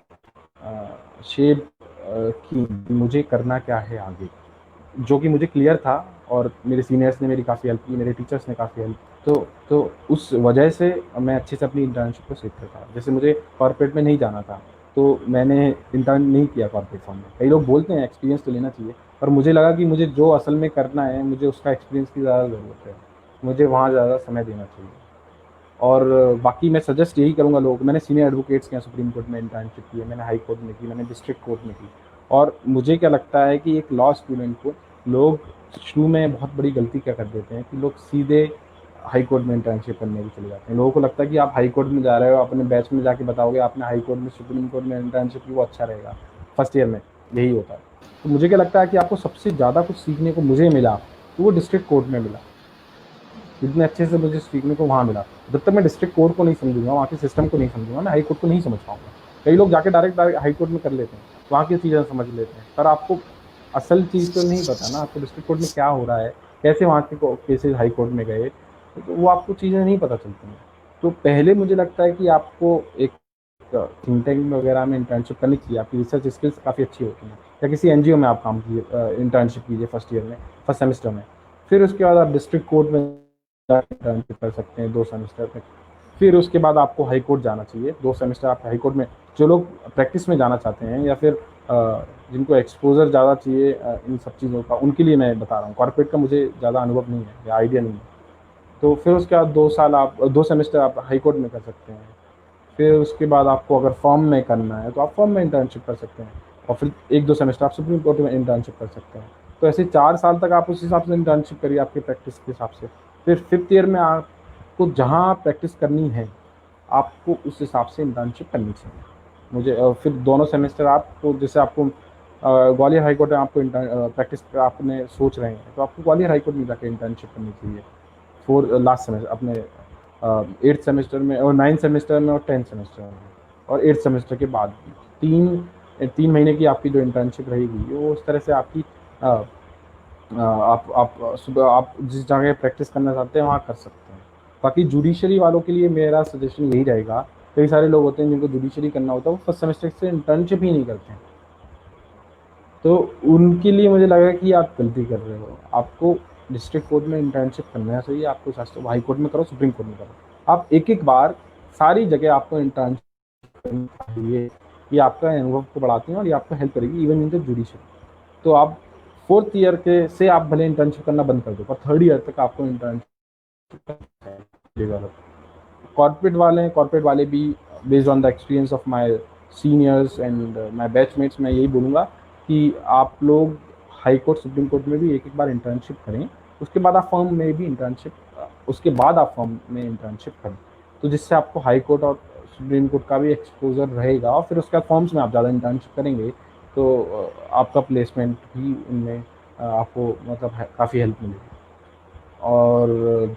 शेप की मुझे करना क्या है आगे, जो कि मुझे क्लियर था। और मेरे सीनियर्स ने मेरी काफ़ी हेल्प की, मेरे टीचर्स ने काफ़ी हेल्प। तो उस वजह से मैं अच्छे से अपनी इंटर्नशिप को सीख था। जैसे मुझे कॉर्पोरेट में नहीं जाना था तो मैंने इंटर्न नहीं किया कॉर्पोरेट फॉर्म में। कई लोग बोलते हैं एक्सपीरियंस तो लेना चाहिए, पर मुझे लगा कि मुझे जो असल में करना है, मुझे उसका एक्सपीरियंस की ज़्यादा ज़रूरत है, मुझे वहाँ ज़्यादा समय देना चाहिए। और बाकी मैं सजेस्ट यही करूँगा लोगों को। मैंने सीनियर एडवोकेट्स के यहाँ सुप्रीम कोर्ट में इंटर्नशिप की है, मैंने हाई कोर्ट में की, मैंने डिस्ट्रिक्ट कोर्ट में की। और मुझे क्या लगता है कि एक लॉ स्टूडेंट को लोग शुरू में बहुत बड़ी गलती क्या कर देते हैं कि लोग सीधे हाई कोर्ट में इंटर्नशिप करने भी चले जाते हैं। लोगों को लगता है कि आप हाई कोर्ट में जा रहे हो, अपने बैच में जाके बताओगे आपने हाई कोर्ट में सुप्रीम कोर्ट में इंटर्नशिप की, वो अच्छा रहेगा। फर्स्ट ईयर में यही होता है। तो मुझे क्या लगता है कि आपको सबसे ज़्यादा कुछ सीखने को मुझे मिला, तो वो डिस्ट्रिक्ट कोर्ट में मिला। इतने अच्छे से मुझे सीखने को वहाँ मिला। जब तक मैं डिस्ट्रिक्ट कोर्ट को नहीं समझूँगा, वहाँ के सिस्टम को नहीं समझूँगा, मैं हाई कोर्ट को नहीं समझ पाऊँगा। कई लोग जाके डायरेक्ट हाई कोर्ट में कर लेते हैं, वहाँ की चीज़ें समझ लेते हैं, पर आपको असल चीज़ तो नहीं पता ना, आपको डिस्ट्रिक्ट कोर्ट में क्या हो रहा है, कैसे वहाँ के केसेज़ हाई कोर्ट में गए, तो वो आपको चीज़ें नहीं पता चलती हैं। तो पहले मुझे लगता है कि आपको एक थिंक टैंक वगैरह में इंटर्नशिप करनी चाहिए, आपकी रिसर्च स्किल्स काफ़ी अच्छी होती हैं, या किसी एनजीओ में आप काम कीजिए, इंटर्नशिप कीजिए फर्स्ट ईयर में, फर्स्ट सेमेस्टर में। फिर उसके बाद आप डिस्ट्रिक्ट कोर्ट में इंटर्नशिप कर सकते हैं 2 सेमेस्टर तक। फिर उसके बाद आपको हाई कोर्ट जाना चाहिए, 2 सेमेस्टर आप हाई कोर्ट में, जो लोग प्रैक्टिस में जाना चाहते हैं या फिर जिनको एक्सपोज़र ज़्यादा चाहिए इन सब चीज़ों का, उनके लिए मैं बता रहा हूँ। कॉर्पोरेट का मुझे ज़्यादा अनुभव नहीं है या आइडिया नहीं है। तो फिर उसके बाद 2 साल आप 2 सेमेस्टर आप हाई कोर्ट में कर सकते हैं। फिर उसके बाद आपको अगर फर्म में करना है, तो आप फर्म में इंटर्नशिप कर सकते हैं, और फिर 1-2 सेमेस्टर आप सुप्रीम कोर्ट में इंटर्नशिप कर सकते हैं। तो ऐसे 4 साल तक आप उस हिसाब से इंटर्नशिप करिए आपकी प्रैक्टिस के हिसाब से। फिर 5th ईयर में आपको जहाँ प्रैक्टिस करनी है, आपको उस हिसाब से इंटर्नशिप करनी चाहिए। मुझे फिर दोनों सेमेस्टर आपको, जैसे आपको ग्वालियर हाई कोर्ट में आपको प्रैक्टिस आपने सोच रहे हैं, तो आपको ग्वालियर हाई कोर्ट में जाके इंटर्नशिप करनी चाहिए। लास्ट सेमेस्टर अपने 8th सेमेस्टर में और 9th सेमेस्टर में और 10th सेमेस्टर में, और 8th सेमेस्टर के बाद भी 3 महीने की आपकी जो इंटर्नशिप रहेगी, वो उस तरह से आपकी आप सुबह आप जिस जगह प्रैक्टिस करना चाहते हैं वहाँ कर सकते हैं। बाकी जुडिशरी वालों के लिए मेरा सजेशन यही रहेगा, कई सारे लोग होते हैं जिनको जुडिशरी करना होता है, वो फर्स्ट सेमेस्टर से इंटर्नशिप ही नहीं करते हैं। तो उनके लिए मुझे लगा कि आप गलती कर रहे हो। आपको डिस्ट्रिक्ट कोर्ट में इंटर्नशिप करना चाहिए, आपको शास्त्र हाई कोर्ट में करो, सुप्रीम कोर्ट में करो। आप एक-एक बार सारी जगह आपको इंटर्नशिप करनी चाहिए। ये आपका अनुभव को बढ़ाती हैं और ये आपको हेल्प करेगी इवन इन द जुडिशरी। तो आप 4th ईयर के से आप भले इंटर्नशिप करना बंद कर दो, पर 3rd ईयर तक आपको इंटर्नशिप करना है। कॉर्पोरेट वाले भी based on the experience of my seniors and my batchmates, मैं यही बोलूँगा कि आप लोग हाई कोर्ट सुप्रीम कोर्ट में भी एक एक बार इंटर्नशिप करें, उसके बाद आप फर्म में भी उसके बाद आप फर्म में इंटर्नशिप करें, तो जिससे आपको हाई कोर्ट और सुप्रीम कोर्ट का भी एक्सपोजर रहेगा, और फिर उसके बाद फर्म्स में आप ज़्यादा इंटर्नशिप करेंगे, तो आपका प्लेसमेंट भी उनमें आपको मतलब काफ़ी हेल्प मिलेगी। और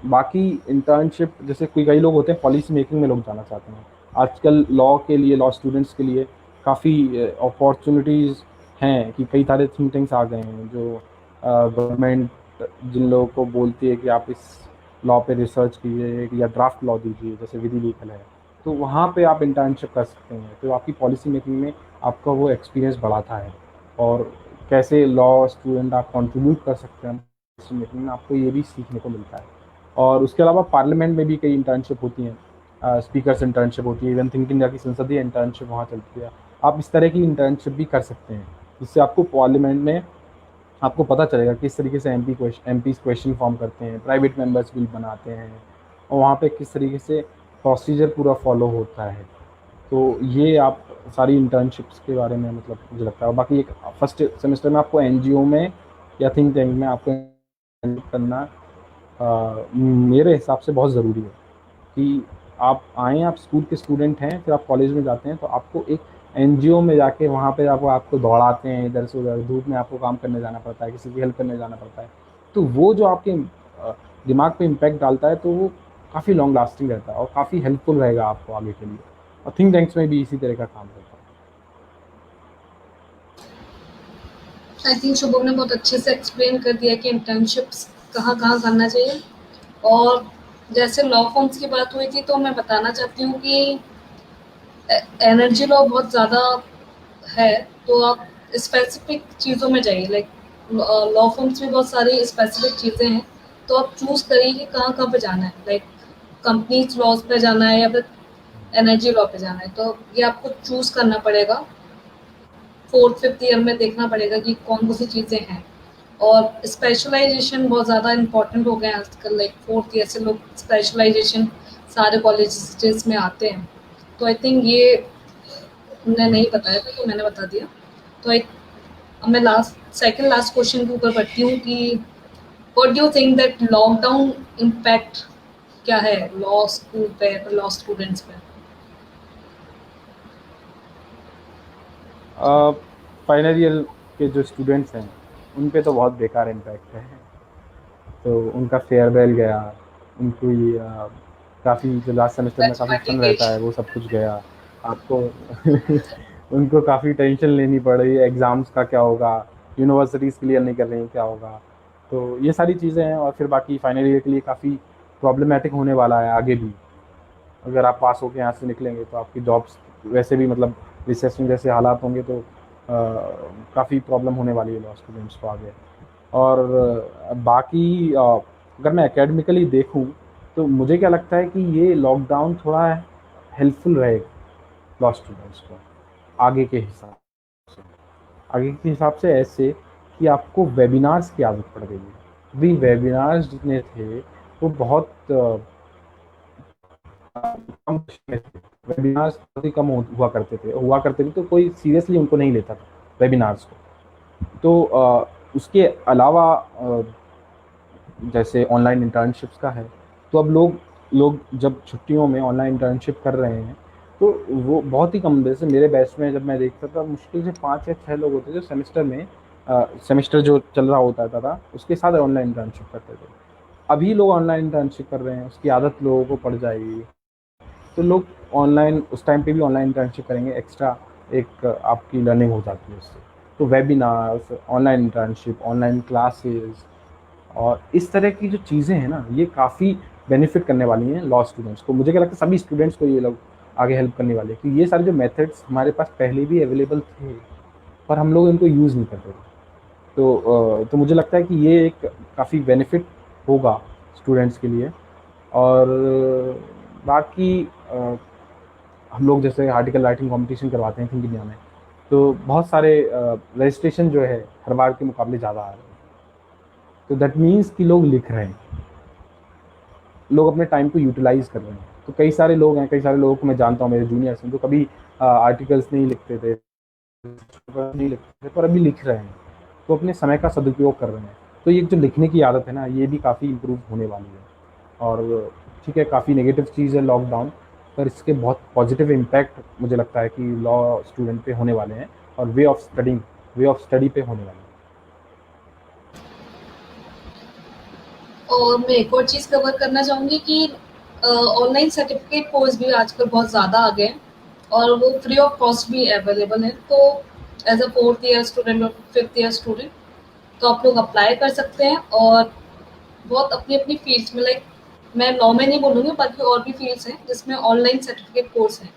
बाकी इंटर्नशिप, जैसे कोई कई लोग होते हैं पॉलिसी मेकिंग में लोग जाना चाहते हैं, आजकल लॉ के लिए, लॉ स्टूडेंट्स के लिए काफ़ी अपॉर्चुनिटीज़ हैं कि कई सारे थिंक टैंक्स आ गए हैं जो गवर्नमेंट जिन लोगों को बोलती है कि आप इस लॉ पे रिसर्च कीजिए या ड्राफ्ट लॉ दीजिए, जैसे विधि लीगल है, तो वहाँ पे आप इंटर्नशिप कर सकते हैं, तो आपकी पॉलिसी मेकिंग में आपका वो एक्सपीरियंस बढ़ाता है, और कैसे लॉ स्टूडेंट आप कंट्रीब्यूट कर सकते हैं पॉलिसी मेकिंग में, आपको ये भी सीखने को मिलता है। और उसके अलावा पार्लियामेंट में भी कई इंटर्नशिप होती हैं, स्पीकर्स इंटर्नशिप होती है, इवन थिंक इंडिया की संसदीय इंटर्नशिप वहाँ चलती है। आप इस तरह की इंटर्नशिप भी कर सकते हैं, जिससे आपको पार्लियामेंट में आपको पता चलेगा किस तरीके से एमपीज़ क्वेश्चन फॉर्म करते हैं, प्राइवेट मेंबर्स बिल बनाते हैं, और वहाँ पे किस तरीके से प्रोसीजर पूरा फॉलो होता है। तो ये आप सारी इंटर्नशिप्स के बारे में मतलब मुझे लगता है। और बाकी एक फर्स्ट सेमेस्टर में आपको एनजीओ में या थिंक टैंक में आपको करना मेरे हिसाब से बहुत ज़रूरी है कि आप आएँ, आप स्कूल के स्टूडेंट हैं, फिर आप कॉलेज में जाते हैं, तो आपको एक एनजीओ में जाके वहाँ पे आपको दौड़ाते हैं इधर से उधर, धूप में आपको काम करने जाना पड़ता है, किसी की हेल्प करने जाना पड़ता है। तो वो जो आपके दिमाग पे इम्पैक्ट डालता है, तो वो काफ़ी लॉन्ग लास्टिंग रहता है और काफ़ी हेल्पफुल रहेगा आपको आगे के लिए। और थिंक टैंक्स में भी इसी तरह का काम रहता है। आई थिंक शुभम ने बहुत अच्छे से एक्सप्लेन कर दिया कि इंटर्नशिप्स कहाँ कहाँ करना चाहिए। और जैसे लॉ फॉर्म्स की बात हुई थी, तो मैं बताना चाहती हूँ कि एनर्जी लॉ बहुत ज़्यादा है, तो आप स्पेसिफिक चीज़ों में जाइए। लाइक लॉ फॉर्म्स में बहुत सारी स्पेसिफिक चीज़ें हैं, तो आप चूज़ करिए कि कहाँ कहाँ पे जाना है। लाइक कंपनीज लॉज पे जाना है या फिर एनर्जी लॉ पे जाना है, तो ये आपको चूज़ करना पड़ेगा। 4th 5th ईयर में देखना पड़ेगा कि कौन कौन सी चीज़ें हैं। और स्पेशलाइजेशन बहुत ज़्यादा इम्पोर्टेंट हो गए हैं आजकल। लाइक 4th ईयर से लोग स्पेशलाइजेशन सारे कॉलेजेस में आते हैं, तो आई थिंक ये उन्हें नहीं बताया था, तो मैंने बता दिया। तो एक, अब मैं सेकंड लास्ट क्वेश्चन के ऊपर बढ़ती हूँ कि what do you think that lockdown impact क्या है लॉ स्कूल पे, लॉ स्टूडेंट्स पे? फाइनल ईयर के जो स्टूडेंट्स हैं उन पे तो बहुत बेकार इम्पैक्ट है। तो उनका फेयरवेल गया, उनकी काफ़ी जो लास्ट सेमेस्टर में काफ़ी बैचलर फन की। रहता है वो सब कुछ गया। आपको उनको काफ़ी टेंशन लेनी पड़ रही है एग्ज़ाम्स का क्या होगा, यूनिवर्सिटीज़ क्लियर नहीं कर रही हैं क्या होगा। तो ये सारी चीज़ें हैं और फिर बाकी फाइनल ईयर के लिए काफ़ी प्रॉब्लमेटिक होने वाला है आगे भी। अगर आप पास होके यहाँ से निकलेंगे तो आपकी जॉब्स वैसे भी मतलब रिसेशन जैसे हालात होंगे तो काफ़ी प्रॉब्लम होने वाली है लॉ स्टूडेंट्स को आगे। और बाकी अगर मैं एकेडमिकली देखूं तो मुझे क्या लगता है कि ये लॉकडाउन थोड़ा हेल्पफुल रहेगा लॉ स्टूडेंट्स को आगे के हिसाब से। आगे के हिसाब से ऐसे कि आपको वेबिनार्स की आदत पड़ गई है। अभी वेबिनार्स जितने थे वो बहुत कम थे। वेबिनार्स बहुत ही कम हुआ करते थे तो कोई सीरियसली उनको नहीं लेता था वेबिनार्स को। तो उसके अलावा जैसे ऑनलाइन इंटर्नशिप्स का है, तो अब लोग लोग जब छुट्टियों में ऑनलाइन इंटर्नशिप कर रहे हैं तो वो बहुत ही कम, जैसे मेरे बैच में जब मैं देखता था मुश्किल से 5 या 6 लोग होते जो सेमेस्टर में सेमेस्टर जो चल रहा होता था उसके साथ ऑनलाइन इंटर्नशिप करते थे। अभी लोग ऑनलाइन इंटर्नशिप कर रहे हैं, उसकी आदत लोगों को पड़ जाएगी तो लोग ऑनलाइन उस टाइम पे भी ऑनलाइन इंटर्नशिप करेंगे। एक्स्ट्रा एक आपकी लर्निंग हो जाती है उससे। तो webinars, online internship, online classes और इस तरह की जो चीज़ें हैं ना ये काफ़ी बेनिफिट करने वाली हैं लॉ स्टूडेंट्स को। मुझे क्या लगता है सभी स्टूडेंट्स को ये लोग आगे हेल्प करने वाले हैं कि ये सारे जो मेथड्स हमारे पास पहले भी अवेलेबल थे पर हम लोग इनको यूज़ नहीं करते थे। तो मुझे लगता है कि ये एक काफ़ी बेनिफिट होगा स्टूडेंट्स के लिए। और बाकी हम लोग जैसे आर्टिकल राइटिंग कंपटीशन करवाते हैं थिंक इंडिया में, तो बहुत सारे रजिस्ट्रेशन जो है हर बार के मुकाबले ज़्यादा आ रहे हैं। तो दैट मीन्स कि लोग लिख रहे हैं, लोग अपने टाइम को यूटिलाइज कर रहे हैं। तो कई सारे लोग हैं, कई सारे लोगों को मैं जानता हूँ मेरे जूनियर्स हैं जो कभी आर्टिकल्स नहीं लिखते थे, नहीं लिखते थे पर अभी लिख रहे हैं। तो अपने समय का सदुपयोग कर रहे हैं। तो ये जो लिखने की आदत है ना ये भी काफ़ी इम्प्रूव होने वाली है। और ठीक है काफ़ी नेगेटिव चीज़ है लॉकडाउन, पर इसके बहुत पॉजिटिव इम्पैक्ट मुझे लगता है कि लॉ स्टूडेंट पे होने वाले हैं और वे ऑफ स्टडी पे होने वाले हैं। और मैं एक और चीज़ कवर करना चाहूँगी कि ऑनलाइन सर्टिफिकेट कोर्स भी आजकल बहुत ज़्यादा आ गए हैं और वो फ्री ऑफ कॉस्ट भी अवेलेबल है। तो as a fourth year student और फिफ्थ ईयर स्टूडेंट तो आप लोग अप्लाई कर सकते हैं। और बहुत अपनी अपनी फील्ड्स में, लाइक मैं लॉ में नहीं बोलूँगी, बाकी और भी फील्ड्स हैं जिसमें ऑनलाइन सर्टिफिकेट कोर्स हैं।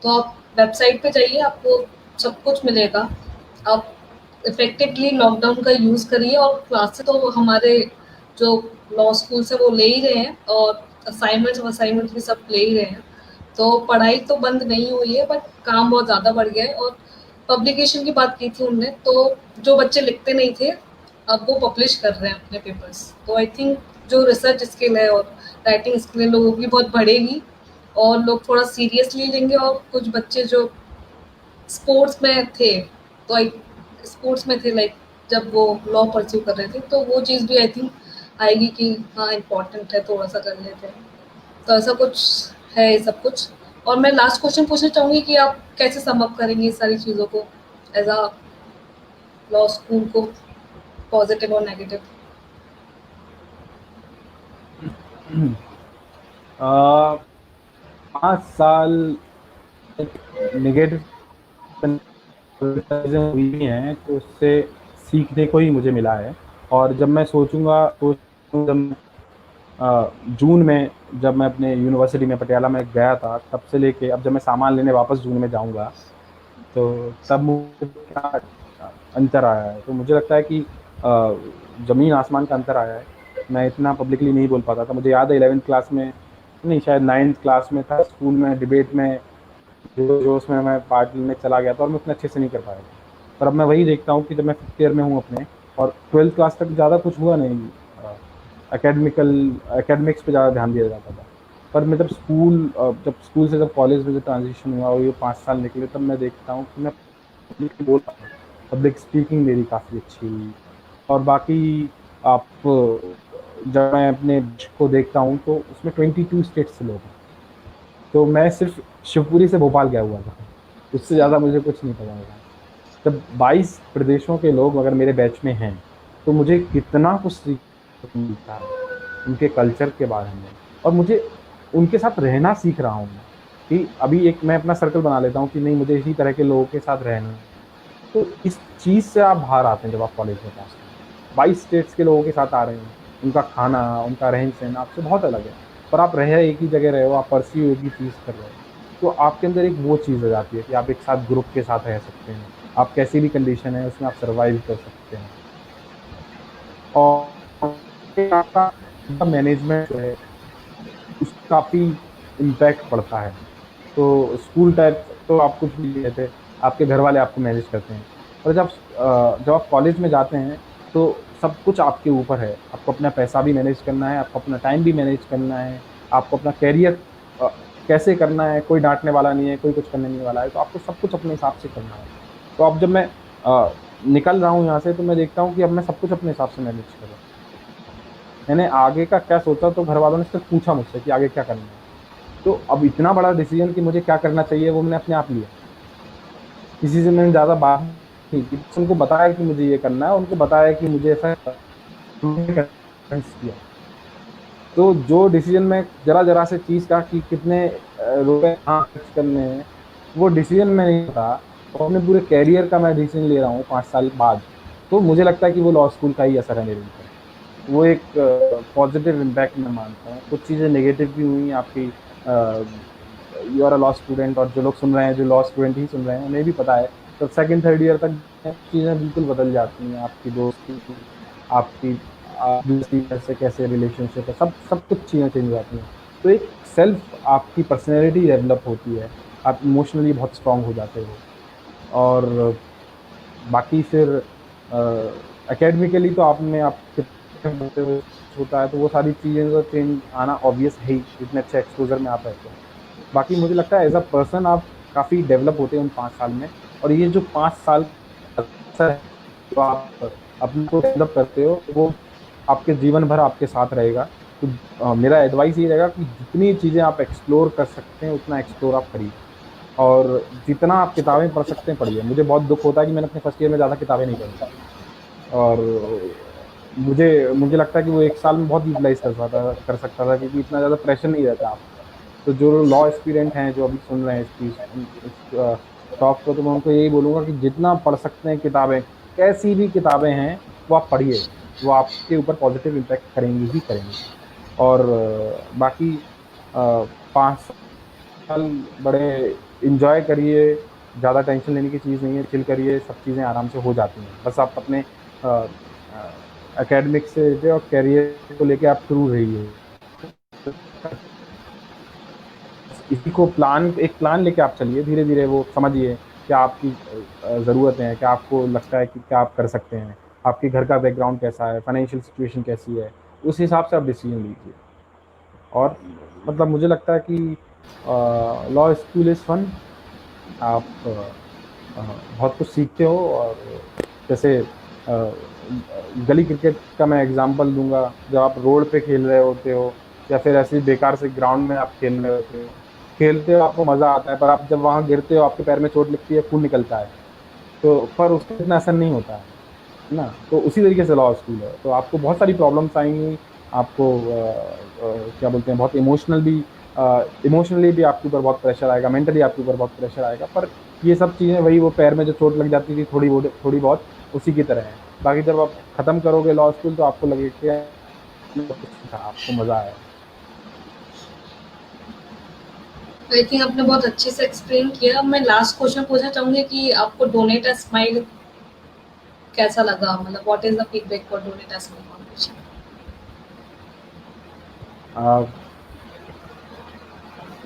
तो आप वेबसाइट पे जाइए, आपको सब कुछ मिलेगा। आप इफ़ेक्टिवली लॉकडाउन का यूज़ करिए और क्लासेस तो हमारे जो लॉ स्कूल से वो ले ही रहे हैं और असाइनमेंट्स भी सब ले ही रहे हैं। तो पढ़ाई तो बंद नहीं हुई है बट काम बहुत ज़्यादा बढ़ गया है। और पब्लिकेशन की बात की थी उनने, तो जो बच्चे लिखते नहीं थे अब वो पब्लिश कर रहे हैं अपने पेपर्स। तो आई थिंक जो रिसर्च स्किल है और राइटिंग स्किल है लोगों की बहुत बढ़ेगी और लोग थोड़ा सीरियसली लेंगे। और कुछ बच्चे जो स्पोर्ट्स में थे, तो आई स्पोर्ट्स में थे, लाइक जब वो लॉ परस्यू कर रहे थे, तो वो चीज़ भी आई थिंक आएगी कि हाँ इम्पोर्टेंट है, थोड़ा सा कर लेते हैं। तो ऐसा कुछ है ये सब कुछ। और मैं लास्ट क्वेश्चन पूछना चाहूँगी कि आप कैसे सम अप करेंगे इस सारी चीज़ों को एज अ लॉ स्कूल को, पॉजिटिव और नेगेटिव? 5 साल नेगेटिव चीज़ें हुई भी हैं तो उससे सीखने को ही मुझे मिला है। और जब मैं सोचूंगा तो जब जून में जब मैं अपने यूनिवर्सिटी में पटियाला में गया था तब से लेके अब जब मैं सामान लेने वापस जून में जाऊंगा तो तब मुझे क्या अंतर आया है। तो मुझे लगता है कि ज़मीन आसमान का अंतर आया है। मैं इतना पब्लिकली नहीं बोल पाता था। मुझे याद है 11th क्लास में, नहीं शायद 9th क्लास में था, स्कूल में डिबेट में जो उसमें मैं पार्ट में चला गया था और मैं उतना अच्छे से नहीं कर पाया था। पर अब मैं वही देखता हूँ कि जब मैं 5th ईयर में हूँ अपने, और 12th क्लास तक ज़्यादा कुछ हुआ नहीं, एकेडमिक्स पे ज़्यादा ध्यान दिया जाता था। पर मैं जब स्कूल से जब कॉलेज में जब ट्रांजिशन हुआ और ये 5 साल निकले तब मैं देखता हूँ कि मैं पब्लिकली बोल पाता हूँ। पब्लिक स्पीकिंग मेरी काफ़ी अच्छी हुई। और बाकी आप जब मैं अपने को देखता हूँ तो उसमें 22 स्टेट से लोग हैं। तो मैं सिर्फ शिवपुरी से भोपाल गया हुआ था, उससे ज़्यादा मुझे कुछ नहीं पता होगा। जब 22 प्रदेशों के लोग अगर मेरे बैच में हैं, तो मुझे कितना कुछ सीखने को मिलता है उनके कल्चर के बारे में, और मुझे उनके साथ रहना सीख रहा हूँ कि अभी एक मैं अपना सर्कल बना लेता हूँ कि नहीं, मुझे इसी तरह के लोगों के साथ रहना है। तो इस चीज़ से आप बाहर आते हैं जब आप कॉलेज में पहुँचते हैं। 22 स्टेट्स के लोगों के साथ आ रहे हैं, उनका खाना, उनका रहन-सहन आपसे बहुत अलग है, पर आप रह एक ही जगह रहे हो, आप परस्यू एक ही चीज़ कर रहे हो। तो आपके अंदर एक वो चीज़ आ जाती है कि आप एक साथ ग्रुप के साथ रह सकते हैं। आप कैसी भी कंडीशन है उसमें आप सर्वाइव कर सकते हैं। और आपका मैनेजमेंट जो है उसका काफ़ी इम्पैक्ट पड़ता है। तो स्कूल टाइप तो आप कुछ भी नहीं लेते, आपके घर वाले आपको मैनेज करते हैं। और जब आप कॉलेज में जाते हैं तो सब कुछ आपके ऊपर है। आपको अपना पैसा भी मैनेज करना है, आपको अपना टाइम भी मैनेज करना है, आपको अपना करियर कैसे करना है, कोई डाँटने वाला नहीं है, कोई कुछ करने नहीं वाला है, तो आपको सब कुछ अपने हिसाब से करना है। तो अब जब मैं निकल रहा हूँ यहाँ से, तो मैं देखता हूँ कि अब मैं सब कुछ अपने हिसाब से मैनेज कर रहा हूँ। मैंने आगे का क्या सोचा, तो घरवालों ने सिर्फ़ पूछा मुझसे कि आगे क्या करना है? तो अब इतना बड़ा डिसीज़न कि मुझे क्या करना चाहिए वो मैंने अपने आप लिया। किसी से मैंने ज़्यादा बात नहीं की, बस उनको बताया कि मुझे ये करना है, उनको बताया कि मुझे ऐसा किया। तो जो डिसीज़न में ज़रा-ज़रा से चीज़ का कि कितने रुपए कहाँ खर्च करने हैं, वो डिसीज़न में नहीं था, और अपने पूरे करियर का मैं डिसीज़न ले रहा हूँ 5 साल बाद, तो मुझे लगता है कि वो लॉ स्कूल का ही असर है मेरे ऊपर। वो एक पॉज़िटिव इम्पैक्ट मैं मानता हूँ। कुछ चीज़ें नेगेटिव भी हुई आपकी, you are a law student, और जो लोग सुन रहे हैं, जो लॉ स्टूडेंट ही सुन रहे हैं, उन्हें भी पता है, तो सेकंड, थर्ड ईयर तक चीज़ें बिल्कुल बदल जाती हैं। आपकी दोस्ती, आपकी दूसरी से कैसे रिलेशनशिप है, सब कुछ चीज़ें चेंज हो जाती हैं। तो एक सेल्फ आपकी पर्सनैलिटी डेवलप होती है, आप इमोशनली बहुत स्ट्रॉन्ग हो जाते हो। और बाकी फिर एकेडमिकली तो आपने आपके होता है, तो वो सारी चीज़ें तो चेंज आना ऑब्वियस है ही, इतने अच्छे एक्सपोज़र में आप रहते हो। बाकी मुझे लगता है एज़ अ पर्सन आप काफ़ी डेवलप होते हैं उन 5 साल में, और ये जो 5 साल अक्सर है, जो आप अपने को डेवलप करते हो, वो आपके जीवन भर आपके साथ रहेगा। तो मेरा एडवाइस ये रहेगा कि जितनी चीज़ें आप एक्सप्लोर कर सकते हैं, उतना एक्सप्लोर आप करिए, और जितना आप किताबें पढ़ सकते हैं, पढ़िए। मुझे बहुत दुःख होता है कि मैंने अपने फर्स्ट ईयर में ज़्यादा किताबें नहीं पढ़ी, और मुझे लगता है कि वो 1 साल में बहुत यूटिलाइज़ कर सकता था, क्योंकि इतना ज़्यादा प्रेशर नहीं रहता आप। तो जो लॉ एस्पिरेंट हैं, जो अभी सुन रहे हैं इस टॉक को, तो मैं उनको यही बोलूँगा कि जितना पढ़ सकते हैं किताबें, कैसी भी किताबें हैं, वो आप पढ़िए। वो आपके ऊपर पॉज़िटिव इम्पैक्ट करेंगी ही करेंगी। और बाकी 5 साल बड़े एन्जॉय करिए, ज़्यादा टेंशन लेने की चीज़ नहीं है, चिल करिए, सब चीज़ें आराम से हो जाती हैं। बस आप अपने एकेडमिक से और करियर को लेके आप शुरू रहिए। इसी को एक प्लान लेके आप चलिए, धीरे-धीरे वो समझिए क्या आपकी ज़रूरतें हैं, क्या आपको लगता है कि क्या आप कर सकते हैं, आपके घर का बैकग्राउंड कैसा है, फाइनेंशियल सिचुएशन कैसी है, उस हिसाब से आप डिसीज़न लीजिए। और मतलब मुझे लगता है कि लॉ स्कूल इज़ फन। आप बहुत कुछ सीखते हो, और जैसे गली क्रिकेट का मैं एग्ज़ाम्पल दूँगा, जब आप रोड पे खेल रहे होते हो, या फिर ऐसे ही बेकार से ग्राउंड में आप खेल रहे होते हो, खेलते हो आपको मज़ा आता है, पर आप जब वहाँ गिरते हो, आपके पैर में चोट लगती है, खून निकलता है, तो पर उसका इतना असर नहीं होता है ना? तो उसी तरीके से लॉ स्कूल है। तो आपको बहुत सारी प्रॉब्लम्स आएँगी, आपको क्या बोलते हैं, बहुत इमोशनली भी आपके ऊपर बहुत प्रेशर आएगा, मेंटली आपके ऊपर बहुत प्रेशर आएगा, पर ये सब चीज़ें वही वो पैर में जो चोट लग जाती थी थोड़ी बहुत, उसी की तरह है। बाकी जब आप खत्म करोगे लॉ स्कूल, तो आपको लगेगा कि बहुत कुछ सीखा, आपको मज़ा आया। आई थिंक आपने बहुत अच्छे से एक्सप्लेन किया। मैं लास्ट क्वेश्चन पूछना चाहूँगी कि आपको डोनेट अ स्माइल कैसा लगा? मतलब what is the feedback for donate a smile foundation? Uh,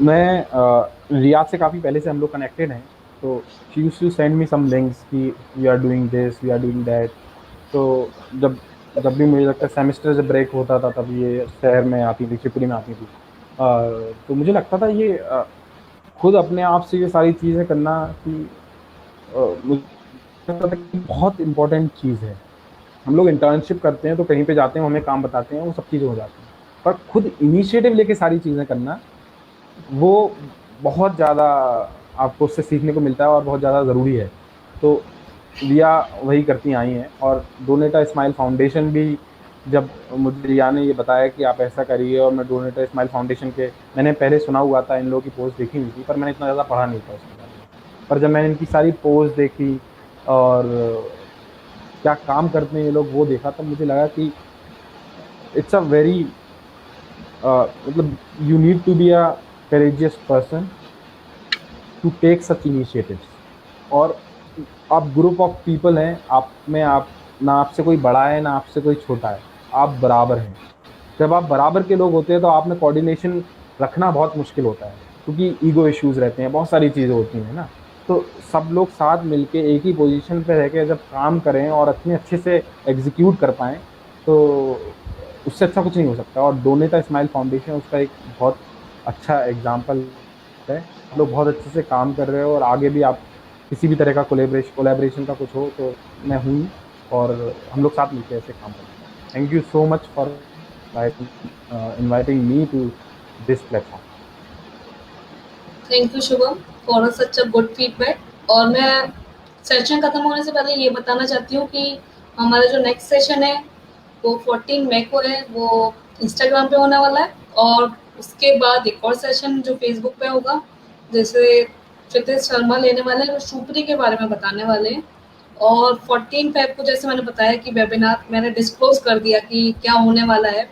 मैं रियाज़ से काफ़ी पहले से हम लोग कनेक्टेड हैं, तो she used to send me some links कि we are doing this, we are doing that. तो जब जब भी मुझे लगता है सेमेस्टर जब ब्रेक होता था, तब ये शहर में आती थी, शिवपुरी में आती थी। तो मुझे लगता था ये खुद अपने आप से ये सारी चीज़ें करना कि मुझे लगता था कि बहुत इम्पोर्टेंट चीज़ है। हम लोग इंटर्नशिप करते हैं, तो कहीं पे जाते हैं, वो हमें काम बताते हैं, वो सब चीज़ें हो जाती हैं। पर खुद इनिशिएटिव लेके सारी चीज़ें करना, वो बहुत ज़्यादा आपको उससे सीखने को मिलता है, और बहुत ज़्यादा ज़रूरी है। तो रिया वही करती आई हैं। और डोनेट अ स्माइल फाउंडेशन भी, जब मुझे रिया ने ये बताया कि आप ऐसा करिए, और मैं डोनेट अ स्माइल फाउंडेशन के, मैंने पहले सुना हुआ था, इन लोगों की पोस्ट देखी हुई थी, पर मैंने इतना ज़्यादा पढ़ा नहीं था उसके बारे में। पर जब मैंने इनकी सारी पोस्ट देखी और क्या काम करते हैं ये लोग वो देखा, तब मुझे लगा कि इट्स अ वेरी मतलब you need to be a courageous person to take such initiatives. और आप ग्रुप ऑफ पीपल हैं, आप में आप ना आपसे कोई बड़ा है ना आपसे कोई छोटा है, आप बराबर हैं। जब आप बराबर के लोग होते हैं तो आप में कोऑर्डिनेशन रखना बहुत मुश्किल होता है, क्योंकि ईगो इश्यूज रहते हैं, बहुत सारी चीज़ें होती हैं ना। तो सब लोग साथ मिलके एक ही पोजीशन पे रह के जब काम करें और इतने अच्छे से एग्जीक्यूट कर पाएँ, तो उससे अच्छा कुछ नहीं हो सकता। और डोनेट अ स्माइल फाउंडेशन उसका एक बहुत अच्छा एग्जाम्पल है। आप लोग बहुत अच्छे से काम कर रहे हो, और आगे भी आप किसी भी तरह का कोलैबोरेशन का कुछ हो तो मैं हूँ, और हम लोग साथ मिलकर ऐसे काम करेंगे। Thank you so much for inviting me to this platform. Thank you Shubham for such a good feedback. और मैं सेशन खत्म होने से पहले ये बताना चाहती हूँ कि हमारा जो नेक्स्ट सेशन है वो 14 मई को है, वो इंस्टाग्राम पे होने वाला है। और उसके बाद एक और सेशन जो फेसबुक पे होगा, जैसे क्षितिज शर्मा लेने वाले हैं, वो शुपरी के बारे में बताने वाले हैं। और 14 फेब को जैसे मैंने बताया कि वेबिनार मैंने डिस्क्लोज कर दिया कि क्या होने वाला है,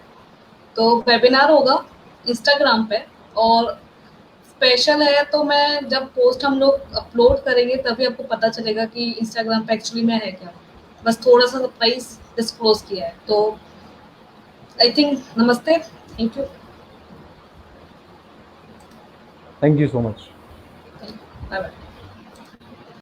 तो वेबिनार होगा इंस्टाग्राम पे। और स्पेशल है, तो मैं जब पोस्ट हम लोग अपलोड करेंगे तभी आपको पता चलेगा कि इंस्टाग्राम पे एक्चुअली में है क्या। बस थोड़ा सा सरप्राइज डिस्क्लोज किया है। तो आई थिंक नमस्ते, thank you, thank you so much. Bye bye.